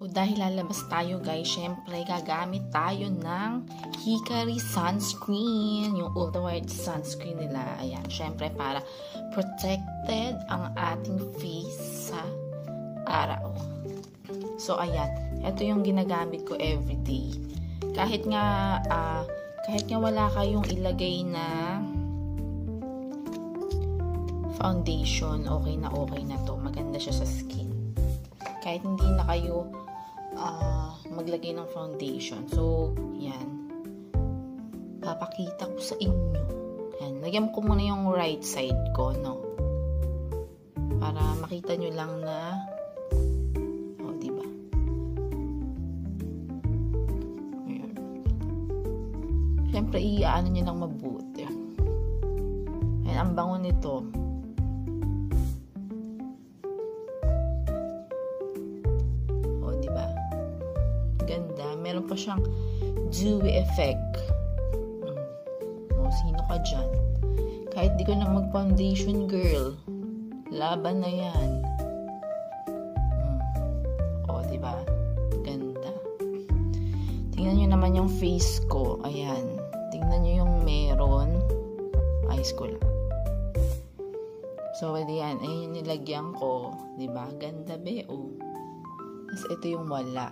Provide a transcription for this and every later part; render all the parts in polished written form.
So, dahil lalabas tayo guys, syempre gagamit tayo ng Hikari sunscreen, yung ultraviolet sunscreen nila. Ayan, syempre para protected ang ating face sa araw. So ayan, ito yung ginagamit ko everyday. Kahit nga wala kayong ilagay na foundation, okay na to. Maganda siya sa skin. Kahit hindi na kayo maglagay ng foundation. So, yan. Papakita ko sa inyo. Yan. Lagyan ko muna yung right side ko, no? Para makita nyo lang na diba? Ayan. Siyempre, iaano nyo lang mabuti. Ayan, ang bango nito. Ganda. Meron pa siyang dewy effect. Sino ka dyan? Kahit di ko na mag-foundation, girl. Laban na yan. Diba? Ganda. Tingnan nyo naman yung face ko. Ayan. Tingnan nyo yung meron. Eyes ko lang. So, ayan. Ayan yung nilagyan ko. Diba? Ganda, be. Tapos, ito yung wala.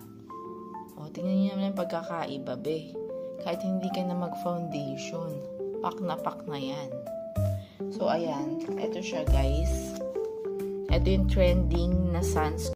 Tingnan niyo naman yung pagkakaiba, be. Kahit hindi ka na mag-foundation, pak na yan. So, ayan. Ito siya, guys. Ito yung trending na sunscreen.